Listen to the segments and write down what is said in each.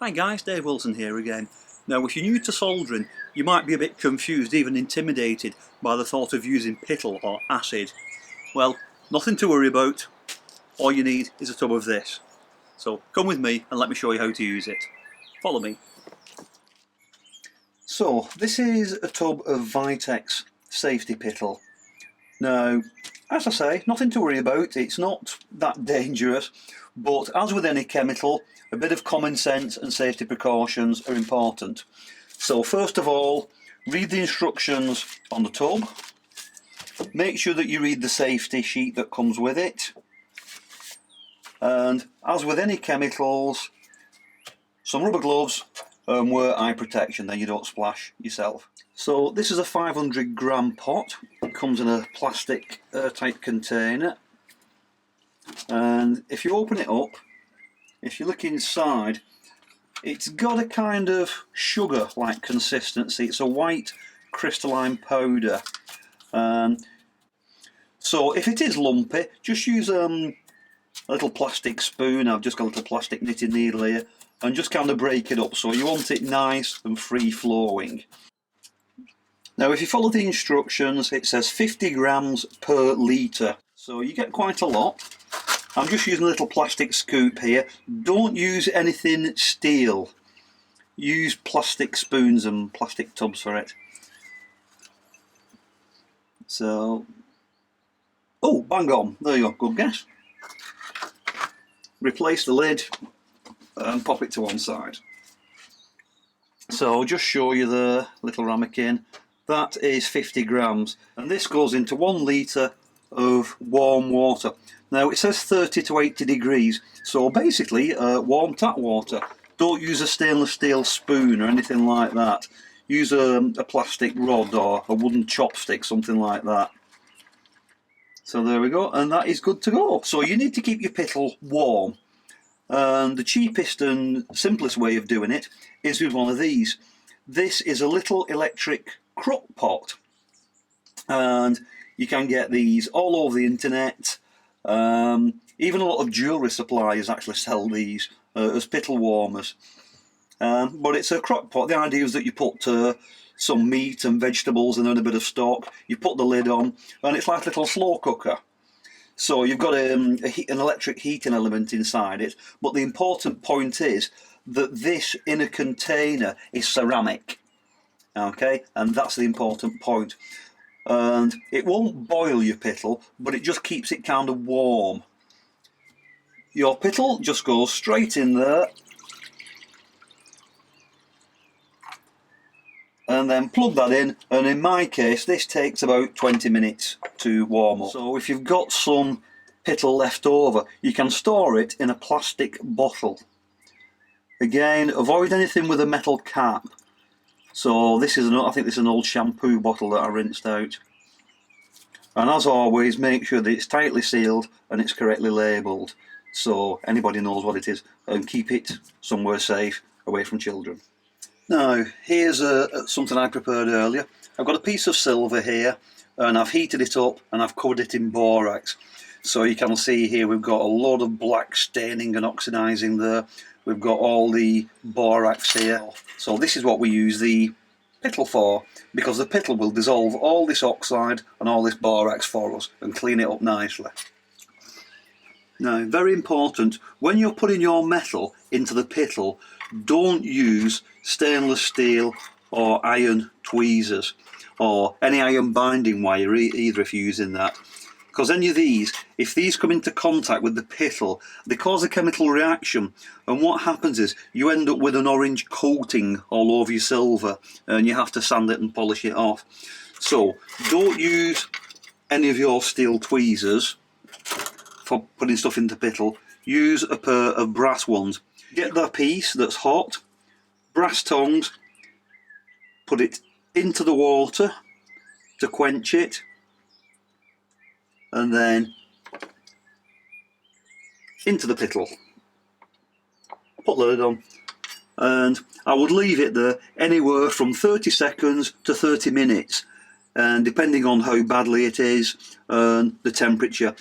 Hi guys, Dave Wilson here again. Now if you're new to soldering, you might be a bit confused, even intimidated by the thought of using pickle or acid. Well, nothing to worry about. All you need is a tub of this. So come with me and let me show you how to use it. Follow me. So this is a tub of Vitex Safety Pickle. Now, as I say, nothing to worry about, it's not that dangerous, but as with any chemical, a bit of common sense and safety precautions are important. So first of all, read the instructions on the tub. Make sure that you read the safety sheet that comes with it. And as with any chemicals, some rubber gloves and wear eye protection, then you don't splash yourself. So this is a 500 gram pot. It comes in a plastic airtight container, and if you open it up, if you look inside, it's got a kind of sugar like consistency. It's a white crystalline powder. So if it is lumpy, just use a little plastic spoon. I've just got a little plastic knitting needle here, and just kind of break it up, so you want it nice and free flowing. Now if you follow the instructions, it says 50 grams per litre, so you get quite a lot. I'm just using a little plastic scoop here. Don't use anything steel. Use plastic spoons and plastic tubs for it. So, oh, bang on, there you go, good guess. Replace the lid and pop it to one side. So I'll just show you the little ramekin. That is 50 grams, and this goes into 1 litre of warm water. Now it says 30 to 80 degrees, so basically warm tap water. Don't use a stainless steel spoon or anything like that. Use a plastic rod or a wooden chopstick, something like that. So there we go, and that is good to go. So you need to keep your pickle warm, and the cheapest and simplest way of doing it is with one of these. This is a little electric crock pot, and you can get these all over the internet. Even a lot of jewellery suppliers actually sell these as pickle warmers. But it's a crock pot. The idea is that you put some meat and vegetables and then a bit of stock. You put the lid on, and it's like a little slow cooker. So you've got an electric heating element inside it. But the important point is that this inner container is ceramic. Okay, and that's the important point. And it won't boil your pickle, but it just keeps it kind of warm. Your pickle just goes straight in there, and then plug that in, and in my case this takes about 20 minutes to warm up. So if you've got some pickle left over, you can store it in a plastic bottle. Again, avoid anything with a metal cap. So this is I think this is an old shampoo bottle that I rinsed out. And as always, make sure that it's tightly sealed and it's correctly labelled, so anybody knows what it is, and keep it somewhere safe, away from children. Now here's something I prepared earlier. I've got a piece of silver here, and I've heated it up and I've covered it in borax. So you can see here we've got a lot of black staining and oxidising there. We've got all the borax here. So this is what we use the pickle for, because the pickle will dissolve all this oxide and all this borax for us and clean it up nicely. Now, very important, when you're putting your metal into the pickle, don't use stainless steel or iron tweezers or any iron binding wire either if you're using that. Because any of these, if these come into contact with the pickle, they cause a chemical reaction, and what happens is you end up with an orange coating all over your silver, and you have to sand it and polish it off. So don't use any of your steel tweezers for putting stuff into pickle. Use a pair of brass ones. Get that piece that's hot, brass tongs, put it into the water to quench it, and then into the pickle. Put the lid on, and I would leave it there anywhere from 30 seconds to 30 minutes, and depending on how badly it is and the temperature.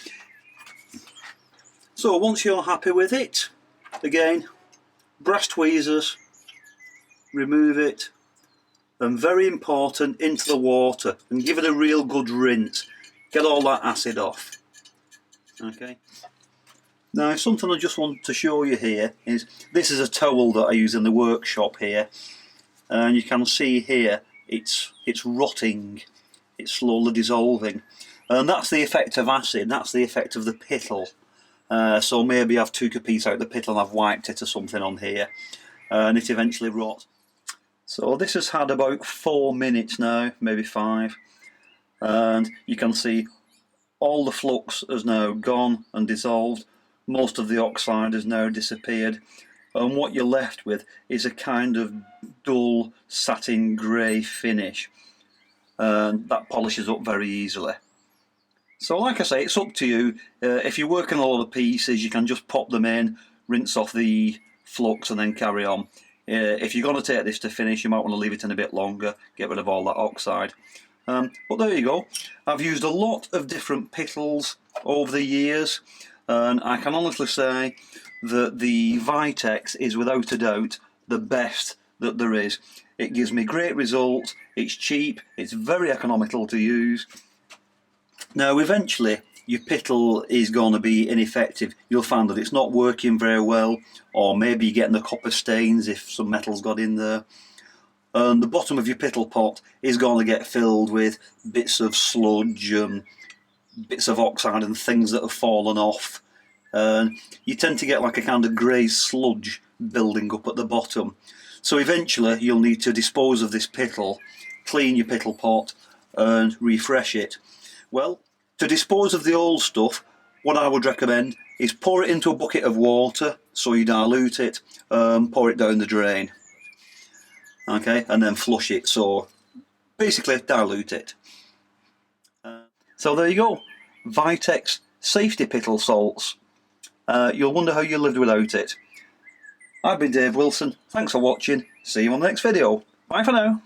So once you're happy with it, again, brass tweezers, remove it, and very important, into the water and give it a real good rinse. Get all that acid off. Okay. Now something I just want to show you here is, this is a towel that I use in the workshop here, and you can see here it's rotting, it's slowly dissolving, and that's the effect of acid, that's the effect of the pickle. So maybe I've took a piece out of the pickle and I've wiped it or something on here, and it eventually rots. So this has had about 4 minutes now, maybe 5, and you can see all the flux has now gone and dissolved. Most of the oxide has now disappeared, and what you're left with is a kind of dull satin grey finish, and that polishes up very easily. So like I say, it's up to you. If you're working a lot of pieces, you can just pop them in, rinse off the flux and then carry on. If you're going to take this to finish, you might want to leave it in a bit longer, get rid of all that oxide. But there you go. I've used a lot of different pickles over the years, and I can honestly say that the Vitex is without a doubt the best that there is. It gives me great results, it's cheap, it's very economical to use. Now eventually your pickle is going to be ineffective. You'll find that it's not working very well, or maybe you're getting the copper stains if some metal's got in there. And the bottom of your pickle pot is going to get filled with bits of sludge and bits of oxide and things that have fallen off. And you tend to get like a kind of grey sludge building up at the bottom. So eventually you'll need to dispose of this pickle, clean your pickle pot and refresh it. Well, to dispose of the old stuff, what I would recommend is pour it into a bucket of water, so you dilute it, pour it down the drain. Okay, and then flush it, so basically dilute it. So there you go, Vitex Safety Pickle salts. You'll wonder how you lived without it. I've been Dave Wilson, thanks for watching, see you on the next video, bye for now.